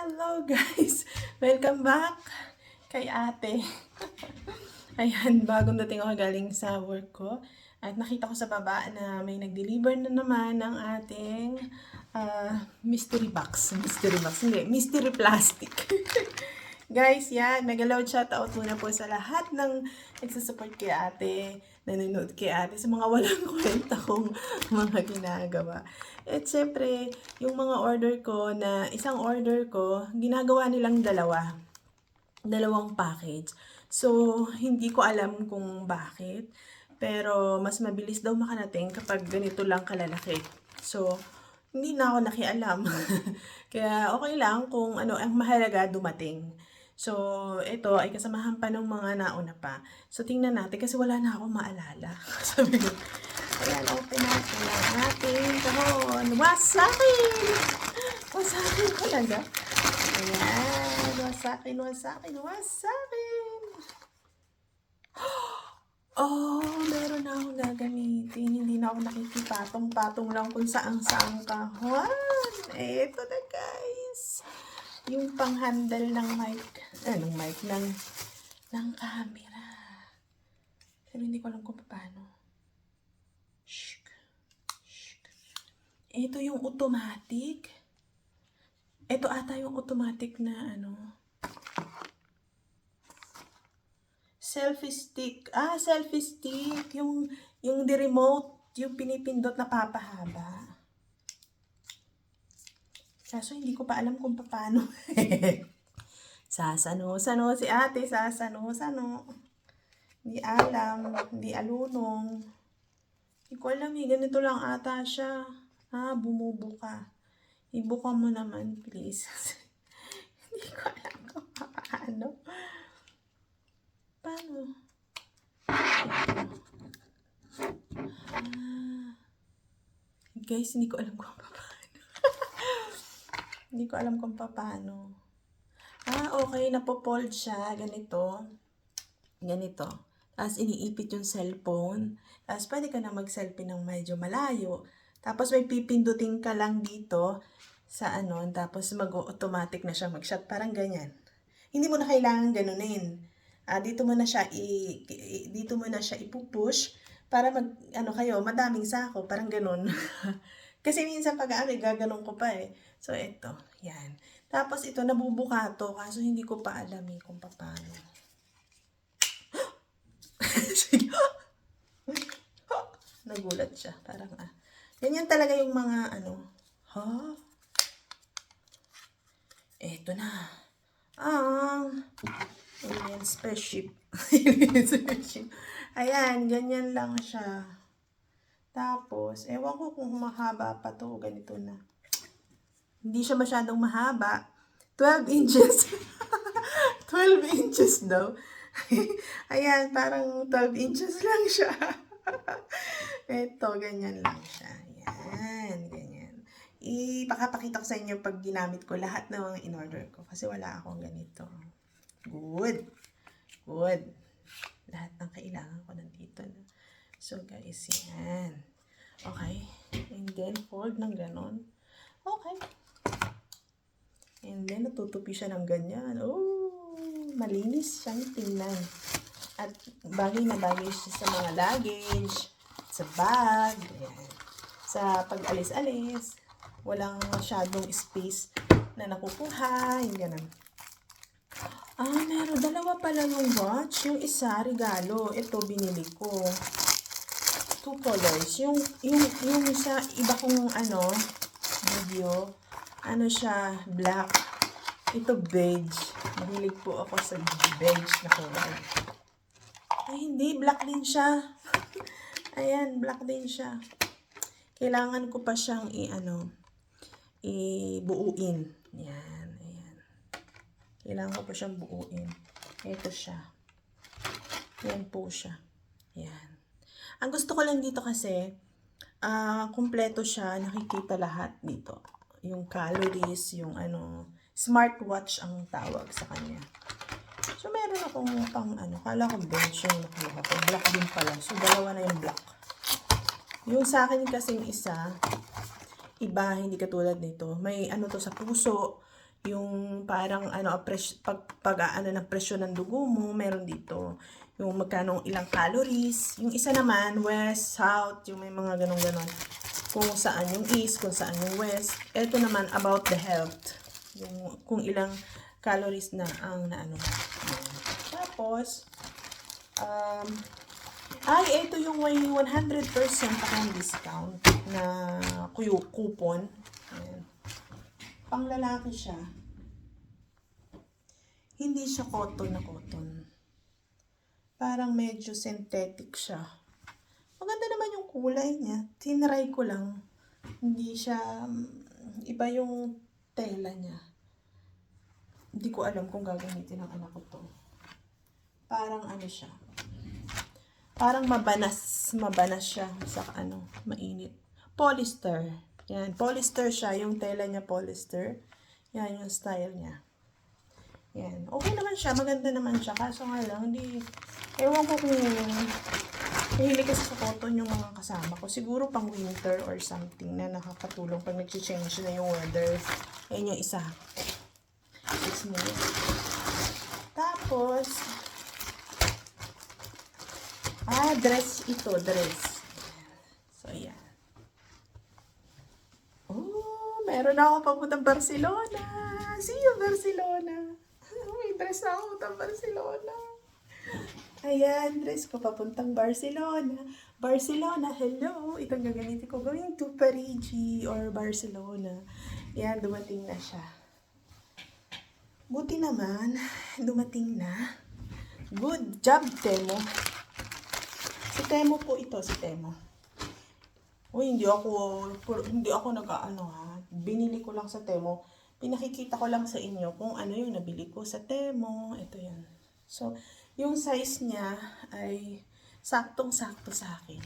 Hello guys! Welcome back kay ate. Ayan, bagong dating ako galing sa work ko. At nakita ko sa baba na may nag-deliver na naman ng ating mystery box. Mystery box, hindi. Mystery plastic. Guys, yan. Mega-loud shoutout muna po sa lahat ng nagsusupport kay ate, nanonood kay ate, sa mga walang kwenta kong mga ginagawa. At syempre, yung mga order ko na, isang order ko, ginagawa nilang dalawang package. So, hindi ko alam kung bakit, pero mas mabilis daw makarating kapag ganito lang kalalaki. So, hindi na ako nakialam. Kaya okay lang kung ano, ang mahalaga dumating. So, ito ay kasamahan pa ng mga nauna pa. So, tingnan natin kasi wala na akong maalala. Sabi ko, ayan, open natin ang ating kahon. Wasakin! Wasakin talaga. Ayan, wasakin. Oh, meron na akong gagamitin. Hindi na ako nakikipatong-patong lang kung saang-saang kahon. Eto na guys. Yung pang-handle ng mic. Ng camera. Pero hindi ko alam kung paano. Shhh. Ito yung automatic. Ito ata yung automatic na selfie stick. Selfie stick. Yung the remote, yung pinipindot na papahaba. Kaso hindi ko pa alam kung paano. Sasano si ate, sasano. Hindi alam, hindi alunong. Hindi ko alam ganito lang ata siya. Bumubuka. Ibuka mo naman, please. Hindi ko alam kung paano. Paano? Guys, hindi ko alam kung paano. Hindi ko alam kung paano. Okay. Napopold siya. Ganito. Tapos, iniipit yung cellphone. Tapos, pwede ka na mag-selfie ng medyo malayo. Tapos, may pipindutin ka lang dito sa tapos mag-automatic na siya mag-shot. Parang ganyan. Hindi mo na kailangan ganunin. Dito mo na siya ipupush para kayo, madaming sako. Parang ganun. Kasi minsan pag gaganon ko pa eh. So, ito. Yan. Tapos, ito, nabubuka to. Kaso, hindi ko pa alam kung paano. Nagulat siya. Parang, ganyan talaga yung mga, Ito na. Alien spaceship. Ayan, ganyan lang siya. Tapos, ewan ko kung mahaba pa to. Ganito na. Hindi siya masyadong mahaba. 12 inches. 12 inches daw. Ayan, parang 12 inches lang siya. Ito, ganyan lang siya. Ayan, ganyan. Ipakapakita ko sa inyo pag ginamit ko lahat ng mga in-order ko. Kasi wala akong ganito. Good. Lahat ng kailangan ko nandito na. So, guys, yan. Okay. And then, fold ng ganon. Okay. And then, natutupi siya ng ganyan. Oh, malinis siyang tingnan. At bagay na bagay siya sa mga luggage, sa bag, ayan. Sa pag-alis-alis, walang masyadong space na nakukuha, yung ganun. Meron. Dalawa pala yung watch. Yung isa, regalo. Ito, binili ko. 2 colors. Yung sa iba kong video, siya, black. Ito, beige. Mahilig po ako sa beige na kulay. Ay, hindi. Black din siya. Ayan, black din siya. Kailangan ko pa siyang ibuuin. Yan, ayan. Kailangan ko pa siyang buuin. Ito siya. Yan po siya. Yan. Ang gusto ko lang dito kasi, kumpleto siya. Nakikita lahat dito. Yung calories, yung smartwatch ang tawag sa kanya. So, meron akong kala ko bench yung nakuha ko. Black din pala. So, dalawa na yung black. Yung sa akin kasing isa, iba, hindi katulad nito. May to sa puso, yung parang pag ng presyon ng dugo mo, meron dito. Yung magkano ilang calories. Yung isa naman, west, south, yung may mga ganon-ganon. Kung saan yung east, kung saan yung west. Ito naman about the health. Yung kung ilang calories na ang naano. Tapos, ito yung may 100% akong discount na coupon. Ayan. Pang lalaki siya. Hindi siya cotton na cotton. Parang medyo synthetic siya. Maganda naman yung kulay niya. Tinry ko lang. Hindi siya, iba yung tela niya. Hindi ko alam kung gagamitin ng anak ko to. Parang ano siya. Parang mabanas siya sa mainit. Polyester. Yan, polyester siya. Yung tela niya polyester. Yan yung style niya. Yan. Okay naman siya. Maganda naman siya. Kaso nga lang, ewan ko kung mahilig kasi sa cotton yung mga kasama ko. Siguro pang winter or something na nakakatulong pag nag-change na yung weather. Yan yung isa. It's me. Tapos, dress ito. Dress. So, yan. Oh, meron ako papuntang Barcelona. See you, Barcelona. May dress na ako papuntang Barcelona. Ayan, dress ko papuntang Barcelona. Barcelona, hello. Itong gagamitin ko. Going to Parigi or Barcelona. Yan, dumating na siya. Buti naman, dumating na. Good job, Temo. Si Temo po ito, si Temo. Uy, hindi ako binili ko lang sa Temo. Pinakikita ko lang sa inyo kung ano yung nabili ko sa Temo. Ito yan. So, yung size niya ay saktong-sakto sa akin.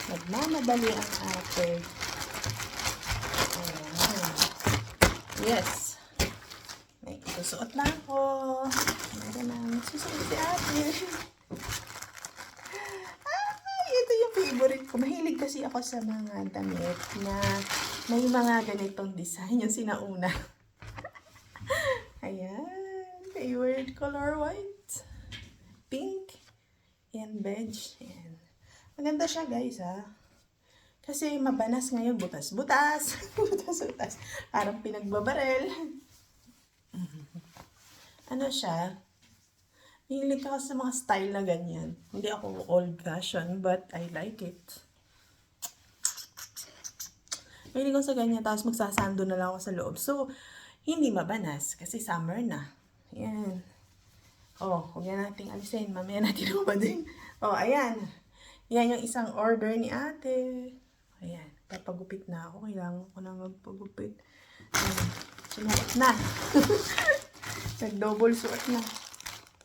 Nagmamadali ang ate. Ayan. Yes. May susuot na ako. Meron na. Susuot si ate. Ito yung favorite ko. Mahilig kasi ako sa mga damit na may mga ganitong design. Yung sinauna. Ayan. Favorite color, white. Pink. Ayan, beige. Ayan. Maganda siya, guys, ha. Kasi mabanas ngayon. Butas-butas. Butas-butas. Parang pinagbabarel. Ano siya? Hilig ako sa mga style na ganyan. Hindi ako old fashion, but I like it. Hilig ko sa ganyan, tapos magsasando na lang ako sa loob. So, hindi mabanas kasi summer na. Ayan. Oh, huwag yan nating alisin. Mamaya natin din. Oh, ayan. Yan yung isang order ni ate. Ayan. Papagupit na ako. Kailangan ko na magpagupit. Ayan. Sinuot na. Nag-double suot na.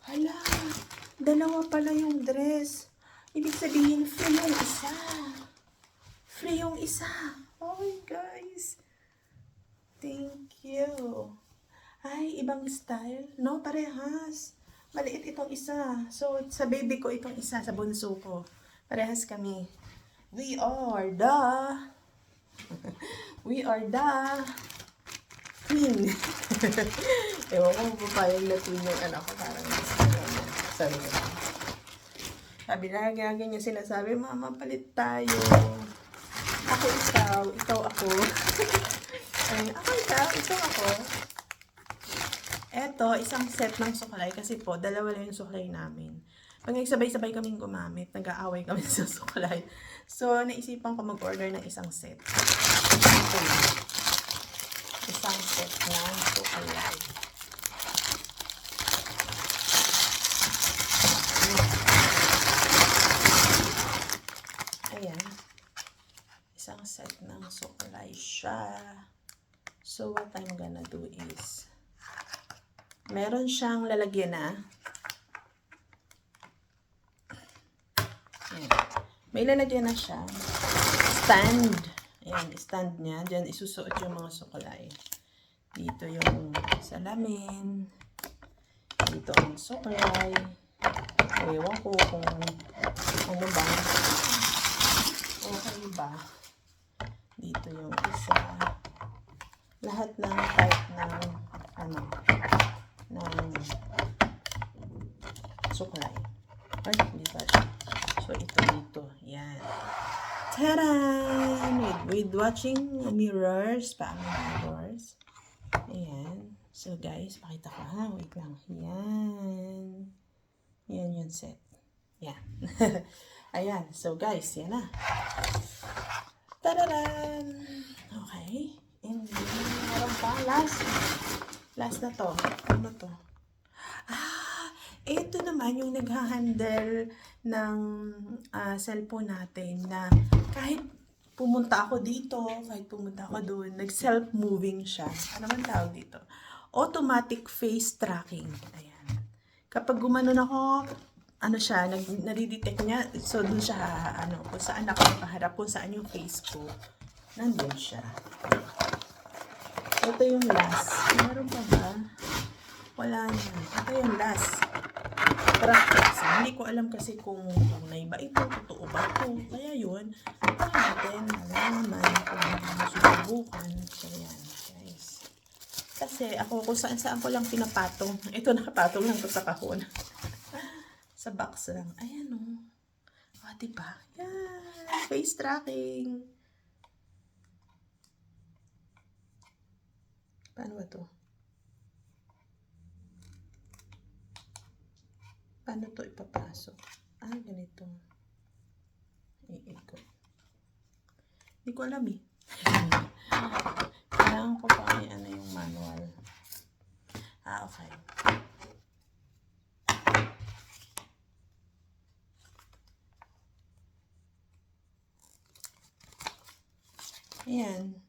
Hala, dalawa pala yung dress. Ibig sabihin, free yung isa. Free yung isa. Oh, guys. Thank you. Ay, ibang style. No, parehas. Maliit itong isa. So, sa baby ko itong isa, sa bunso ko. Parehas kami. We are the Queen. Ewan ko po pa yung Latin yung anak ko. Parang sabi niya. Sabi na, ganyan sinasabi, mama, palit tayo. Ako ikaw ako. Ay, ako ikaw ako. Eto, isang set ng suklay. Kasi po, dalawa lang yung suklay namin. Pag nagsabay-sabay kaming gumamit, nag-aaway kami sa suklay. So, naisipan ko mag-order ng isang set. Okay. Isang set ng suklay. Ayan. Isang set ng suklay siya. So, what I'm gonna do is, meron siyang lalagyan na. Ayan. May lalagyan na siya. Stand. Ayan, stand niya. Diyan isusuot yung mga suklay. Dito yung salamin. Dito ang suklay. Ewan ko kung ano ba. Okay ba? Dito yung isa. lahat ng type ng ng suklay. Ay, hindi ba? So, ito dito. Yan. Taran! With watching mirrors. Paano mirrors? Ayan. So, guys, pakita ko ha. Wait lang. Yan. Yan yung set. Yan. Ayan. So, guys, yan na. Tararan! Okay. And then, meron pa. Last na to. Ano to? Ito naman yung naghahandle ng cellphone natin na kahit pumunta ako dito, kahit pumunta ako doon, nag-self-moving siya. Ano man tawag dito? Automatic face tracking. Ayan. Kapag gumanon ako, ano siya, nadidetect niya, so doon siya, kung saan ako nakaharap, kung saan yung face ko, nandun siya. Ito yung last. Meron pa ba? Wala na. Ito yung last. Practice. Hindi ko alam kasi kung tunay ba ito, totoo ba ito. Kaya yun, para natin malaman kung susubukan. So yan, guys. Kasi ako kung saan ko lang pinapatong. Ito nakapatong lang to sa kahon. Sa box lang. Ayan o. O, diba? Yan. Face tracking. Paano ba to? Paano to ipapasok? Ganito. Iikot. Hindi ko alam eh. Kailangan ko pa yung manual. Okay. Ayan.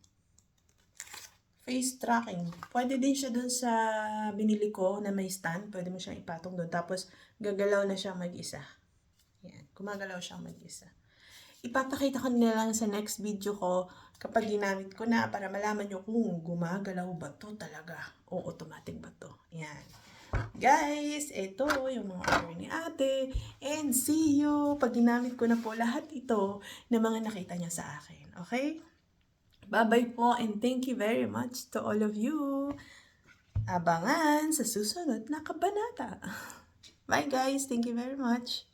Face tracking. Pwede din siya dun sa binili ko na may stand. Pwede mo siyang ipatong doon. Tapos, gagalaw na siya mag-isa. Yan. Gumagalaw siya mag-isa. Ipapakita ko na lang sa next video ko kapag ginamit ko na para malaman nyo kung gumagalaw ba to talaga o automatic ba to. Yan. Guys, ito yung mga order ni ate. And see you pag ginamit ko na po lahat ito na mga nakita niya sa akin. Okay? Bye-bye po and thank you very much to all of you. Abangan sa susunod na kabanata. Bye guys, thank you very much.